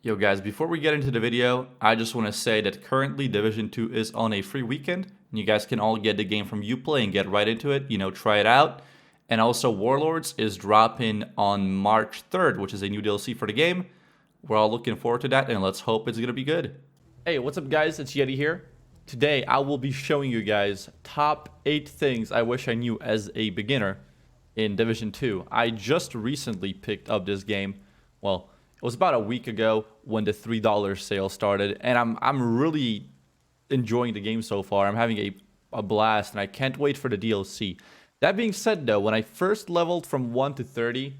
Yo guys, before we get into the video, I just want to say that currently Division 2 is on a free weekend. And you guys can all get the game from Uplay and get right into it, try it out. And also Warlords is dropping on March 3rd, which is a new DLC for the game. We're all looking forward to that, and let's hope it's going to be good. Hey, what's up guys? It's Yeti here. Today I will be showing you guys top 8 things I wish I knew as a beginner in Division 2. I just recently picked up this game. Well, it was about a week ago when the $3 sale started, and I'm really enjoying the game so far. I'm having a blast, and I can't wait for the DLC. That being said, though, when I first leveled from 1 to 30,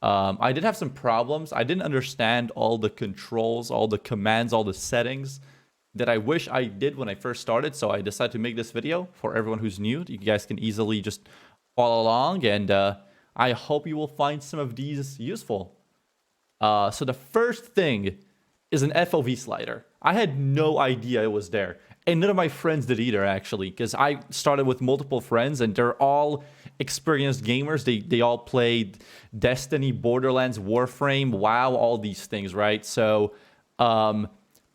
I did have some problems. I didn't understand all the controls, all the commands, all the settings that I wish I did when I first started, so I decided to make this video for everyone who's new. You guys can easily just follow along, and I hope you will find some of these useful. So the first thing is an FOV slider. I had no idea it was there. And none of my friends did either, actually, because I started with multiple friends, and they're all experienced gamers. They all played Destiny, Borderlands, Warframe, WoW, all these things, right? So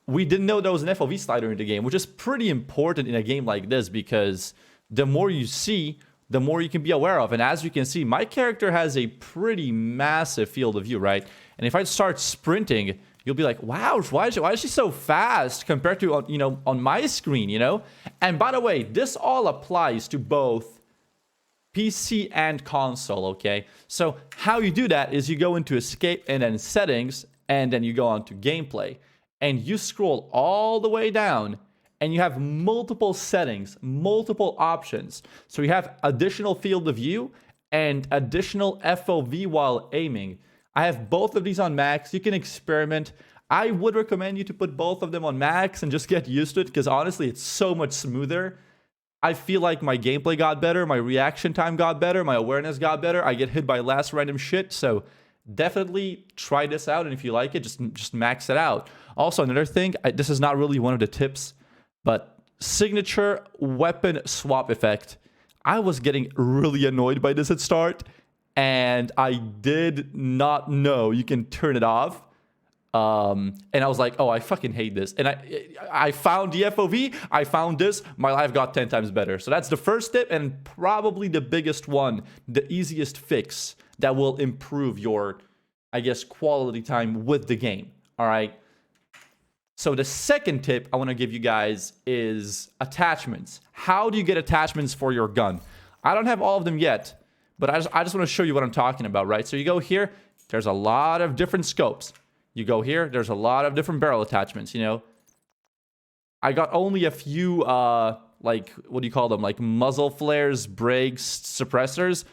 we didn't know there was an FOV slider in the game, which is pretty important in a game like this, because the more you see, the more you can be aware of. And as you can see, my character has a pretty massive field of view, right? And if I start sprinting, you'll be like, wow, why is she so fast compared to, on my screen, And by the way, this all applies to both PC and console, okay? So how you do that is you go into escape and then settings, and then you go on to gameplay. And you scroll all the way down, and you have multiple settings, multiple options. So you have additional field of view and additional FOV while aiming. I have both of these on max. You can experiment. I would recommend you to put both of them on max and just get used to it, because honestly, it's so much smoother. I feel like my gameplay got better, my reaction time got better, my awareness got better. I get hit by less random shit, so definitely try this out, and if you like it, just max it out. Also, another thing, this is not really one of the tips, but signature weapon swap effect. I was getting really annoyed by this at start, and I did not know you can turn it off. And I was like, oh, I fucking hate this. And I found the FOV, I found this, my life got 10 times better. So that's the first tip, and probably the biggest one, the easiest fix that will improve your, I guess, quality time with the game. All right. So the second tip I want to give you guys is attachments. How do you get attachments for your gun? I don't have all of them yet, but I just want to show you what I'm talking about, right? So you go here, there's a lot of different scopes. You go here, there's a lot of different barrel attachments, I got only a few, like, what do you call them? Like muzzle flares, brakes, suppressors.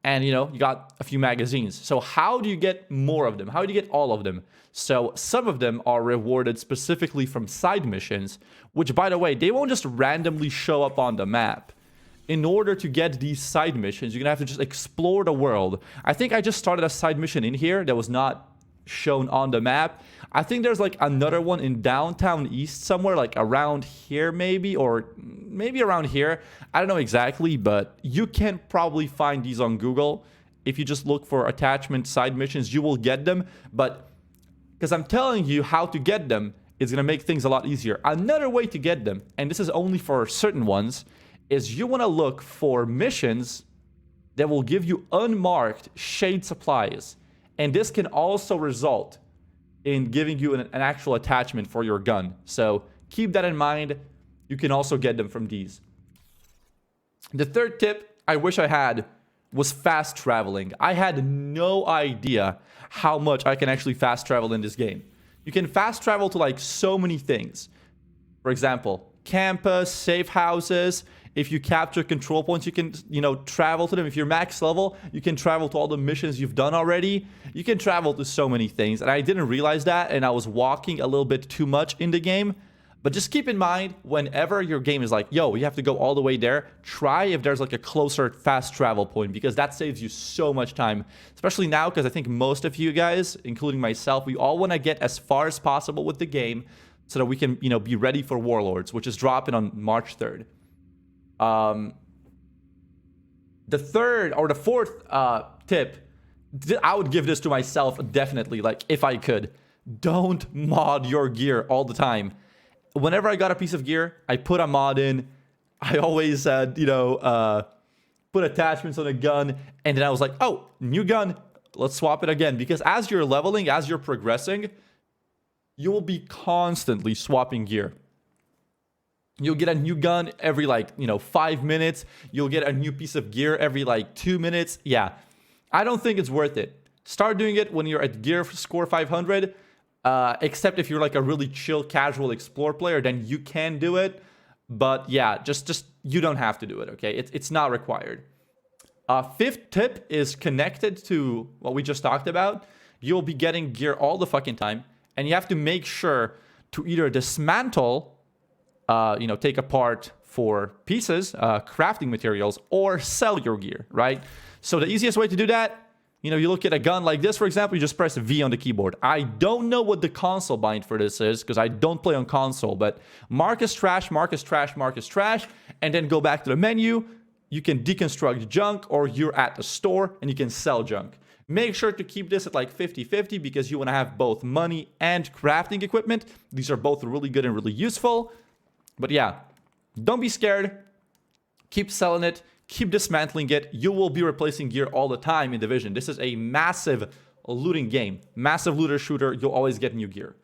And, you got a few magazines. So how do you get more of them? How do you get all of them? So some of them are rewarded specifically from side missions, which, by the way, they won't just randomly show up on the map. In order to get these side missions, you're going to have to just explore the world. I think I just started a side mission in here that was not shown on the map. I think there's like another one in downtown east somewhere, like around here maybe, or maybe around here. I don't know exactly, but you can probably find these on Google. If you just look for attachment side missions, you will get them. But because I'm telling you how to get them, it's going to make things a lot easier. Another way to get them, and this is only for certain ones, is you want to look for missions that will give you unmarked shade supplies. And this can also result in giving you an actual attachment for your gun. So keep that in mind. You can also get them from these. The third tip I wish I had was fast traveling. I had no idea how much I can actually fast travel in this game. You can fast travel to like so many things. For example, campus, safe houses. If you capture control points, you can, travel to them. If you're max level, you can travel to all the missions you've done already. You can travel to so many things. And I didn't realize that, and I was walking a little bit too much in the game. But just keep in mind, whenever your game is like, yo, you have to go all the way there, try if there's like a closer fast travel point, because that saves you so much time. Especially now, because I think most of you guys, including myself, we all want to get as far as possible with the game so that we can, be ready for Warlords, which is dropping on March 3rd. The fourth tip I would give this to myself definitely, like if I could. Don't mod your gear all the time. Whenever I got a piece of gear, I put a mod in. I always said, put attachments on a gun, and then I was like, oh, new gun, let's swap it again. Because as you're leveling, as you're progressing, you will be constantly swapping gear. You'll get a new gun every 5 minutes. You'll get a new piece of gear every 2 minutes. Yeah, I don't think it's worth it. Start doing it when you're at gear score 500, except if you're like a really chill, casual explore player, then you can do it. But yeah, just you don't have to do it, okay? It's not required. Fifth tip is connected to what we just talked about. You'll be getting gear all the fucking time, and you have to make sure to either dismantle, take apart for pieces, crafting materials, or sell your gear, right? So the easiest way to do that, you look at a gun like this, for example, you just press V on the keyboard. I don't know what the console bind for this is because I don't play on console, but mark as trash, mark as trash, mark as trash, and then go back to the menu. You can deconstruct junk, or you're at the store and you can sell junk. Make sure to keep this at 50-50 because you want to have both money and crafting equipment. These are both really good and really useful. But yeah, don't be scared. Keep selling it. Keep dismantling it. You will be replacing gear all the time in Division. This is a massive looting game. Massive looter shooter. You'll always get new gear.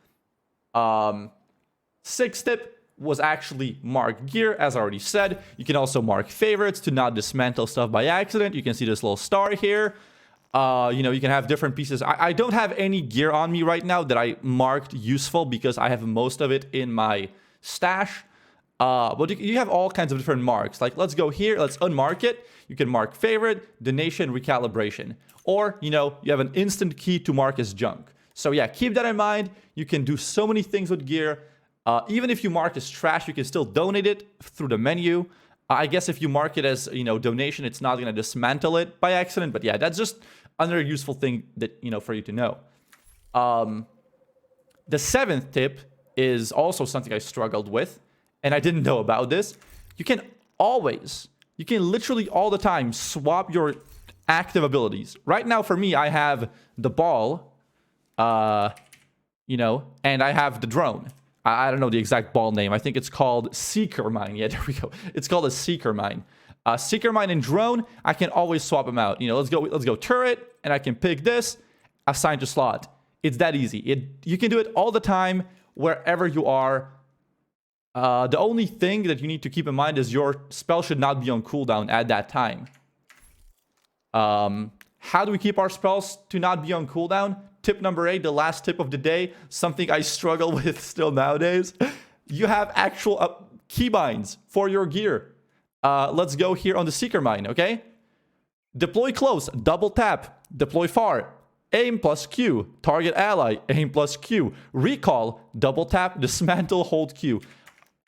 Sixth tip was actually mark gear, as I already said. You can also mark favorites to not dismantle stuff by accident. You can see this little star here. You can have different pieces. I don't have any gear on me right now that I marked useful because I have most of it in my stash. But you have all kinds of different marks. Like, let's go here. Let's unmark it. You can mark favorite, donation, recalibration. Or, you have an instant key to mark as junk. So yeah, keep that in mind. You can do so many things with gear. Even if you mark as trash, you can still donate it through the menu. I guess if you mark it as, donation, it's not going to dismantle it by accident. But yeah, that's just another useful thing that, for you to know. The seventh tip is also something I struggled with, and I didn't know about this. You can literally all the time swap your active abilities. Right now, for me, I have the ball, and I have the drone. I don't know the exact ball name. I think it's called Seeker Mine. Yeah, there we go. It's called a Seeker Mine. Seeker Mine and drone, I can always swap them out. Let's go turret, and I can pick this, assign to slot. It's that easy. You can do it all the time, wherever you are. The only thing that you need to keep in mind is your spell should not be on cooldown at that time. How do we keep our spells to not be on cooldown? Tip number 8, the last tip of the day, something I struggle with still nowadays. You have actual keybinds for your gear. Let's go here on the Seeker Mine, okay? Deploy close, double tap. Deploy far, aim plus Q. Target ally, aim plus Q. Recall, double tap, dismantle, hold Q.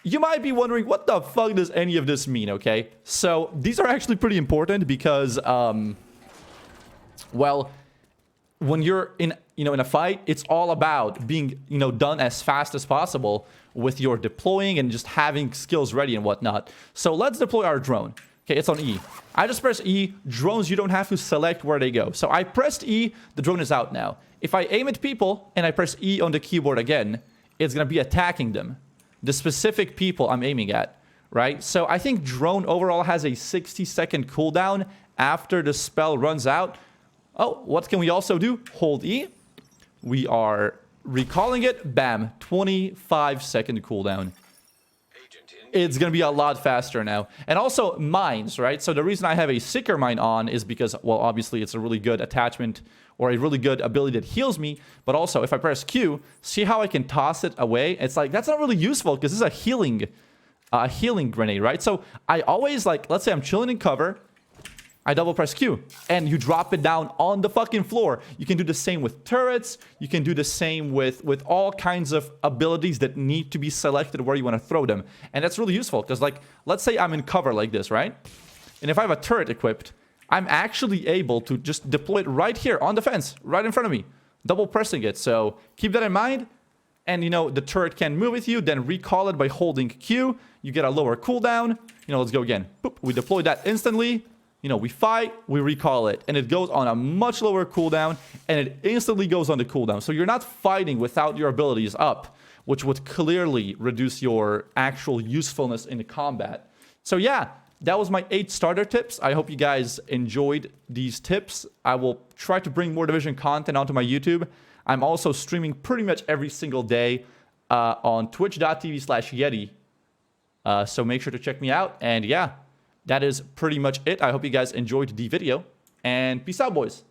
You might be wondering, what the fuck does any of this mean, okay? So, these are actually pretty important because, well, when you're in a fight, it's all about being, done as fast as possible with your deploying and just having skills ready and whatnot. So let's deploy our drone. Okay, it's on E. I just press E. Drones, you don't have to select where they go. So I pressed E, the drone is out now. If I aim at people and I press E on the keyboard again, it's going to be attacking them. The specific people I'm aiming at, right? So I think drone overall has a 60-second cooldown after the spell runs out. Oh, what can we also do? Hold E. We are recalling it. Bam. 25-second cooldown. It's going to be a lot faster now. And also mines, right? So the reason I have a Seeker Mine on is because, well, obviously it's a really good attachment or a really good ability that heals me. But also, if I press Q, see how I can toss it away? It's like, that's not really useful because this is a healing grenade, right? So I always, let's say I'm chilling in cover. I double press Q, and you drop it down on the fucking floor. You can do the same with turrets. You can do the same with all kinds of abilities that need to be selected where you want to throw them. And that's really useful, because, let's say I'm in cover like this, right? And if I have a turret equipped, I'm actually able to just deploy it right here on the fence, right in front of me, double pressing it. So keep that in mind. And, the turret can move with you, then recall it by holding Q. You get a lower cooldown. Let's go again. Boop, we deploy that instantly. we fight, we recall it, and it goes on a much lower cooldown, and it instantly goes on the cooldown. So you're not fighting without your abilities up, which would clearly reduce your actual usefulness in the combat. So yeah, that was my 8 starter tips. I hope you guys enjoyed these tips. I will try to bring more Division content onto my YouTube. I'm also streaming pretty much every single day on twitch.tv/Yeti. So make sure to check me out. And yeah, that is pretty much it. I hope you guys enjoyed the video. And peace out, boys.